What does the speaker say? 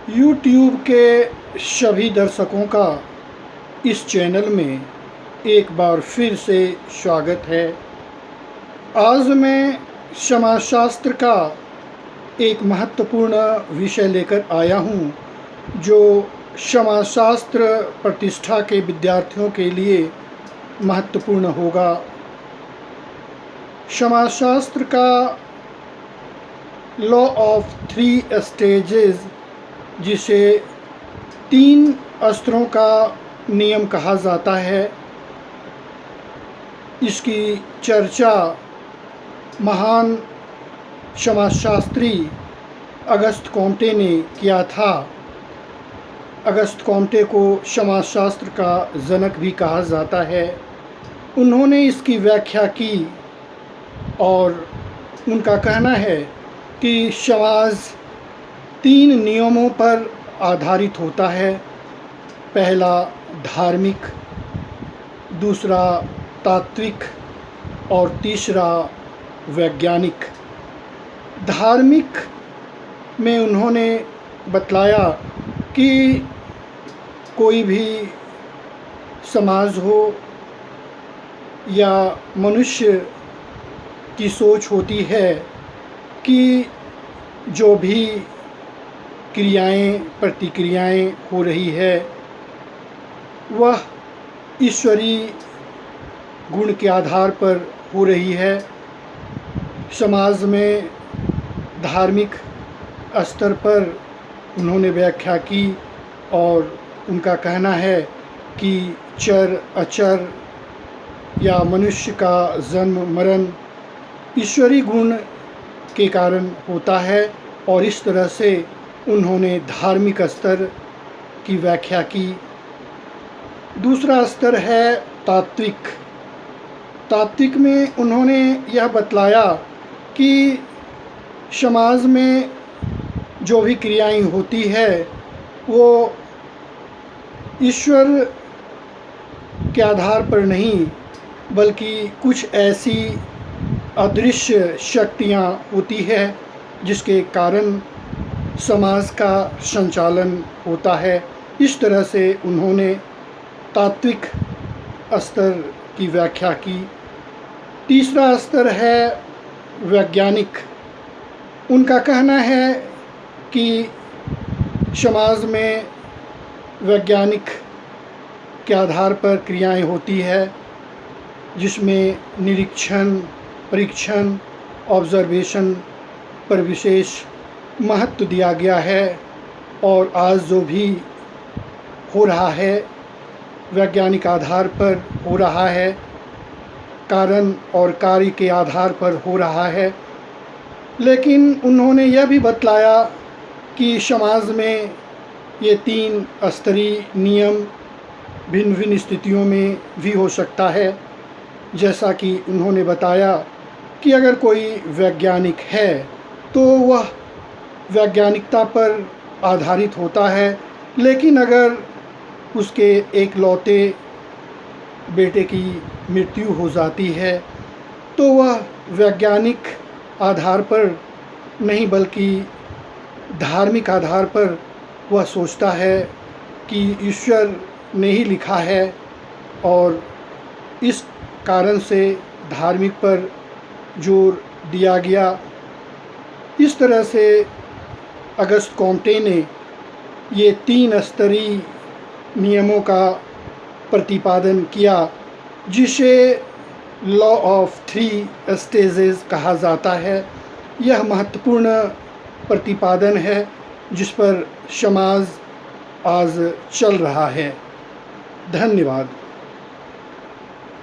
YouTube के सभी दर्शकों का इस चैनल में एक बार फिर से स्वागत है। आज मैं समाजशास्त्र का एक महत्वपूर्ण विषय लेकर आया हूँ, जो समाजशास्त्र प्रतिष्ठा के विद्यार्थियों के लिए महत्वपूर्ण होगा। समाजशास्त्र का लॉ ऑफ 3 स्टेजेस, जिसे 3 स्तरों का नियम कहा जाता है, इसकी चर्चा महान समाजशास्त्री अगस्त कॉम्टे ने किया था। अगस्त कॉम्टे को समाजशास्त्र का जनक भी कहा जाता है। उन्होंने इसकी व्याख्या की और उनका कहना है कि समाज 3 नियमों पर आधारित होता है। पहला धार्मिक, दूसरा तात्विक और तीसरा वैज्ञानिक। धार्मिक में उन्होंने बतलाया कि कोई भी समाज हो या मनुष्य की सोच होती है कि जो भी क्रियाएं प्रतिक्रियाएं हो रही है वह ईश्वरीय गुण के आधार पर हो रही है। समाज में धार्मिक स्तर पर उन्होंने व्याख्या की और उनका कहना है कि चर अचर या मनुष्य का जन्म मरण ईश्वरीय गुण के कारण होता है, और इस तरह से उन्होंने धार्मिक स्तर की व्याख्या की। दूसरा स्तर है तात्विक। तात्विक में उन्होंने यह बतलाया कि समाज में जो भी क्रियाएं होती है वो ईश्वर के आधार पर नहीं, बल्कि कुछ ऐसी अदृश्य शक्तियाँ होती है जिसके कारण समाज का संचालन होता है। इस तरह से उन्होंने तात्विक स्तर की व्याख्या की। तीसरा स्तर है वैज्ञानिक। उनका कहना है कि समाज में वैज्ञानिक के आधार पर क्रियाएं होती है, जिसमें निरीक्षण, परीक्षण, ऑब्जर्वेशन पर विशेष महत्व दिया गया है। और आज जो भी हो रहा है वैज्ञानिक आधार पर हो रहा है, कारण और कार्य के आधार पर हो रहा है। लेकिन उन्होंने यह भी बतलाया कि समाज में ये 3 स्तरीय नियम भिन्न भिन्न स्थितियों में भी हो सकता है। जैसा कि उन्होंने बताया कि अगर कोई वैज्ञानिक है तो वह वैज्ञानिकता पर आधारित होता है, लेकिन अगर उसके एकलौते बेटे की मृत्यु हो जाती है तो वह वैज्ञानिक आधार पर नहीं बल्कि धार्मिक आधार पर वह सोचता है कि ईश्वर ने ही लिखा है, और इस कारण से धार्मिक पर जोर दिया गया। इस तरह से अगस्त कॉम्टे ने ये 3 स्तरीय नियमों का प्रतिपादन किया, जिसे लॉ ऑफ 3 स्टेजेस कहा जाता है। यह महत्वपूर्ण प्रतिपादन है जिस पर समाज आज चल रहा है। धन्यवाद।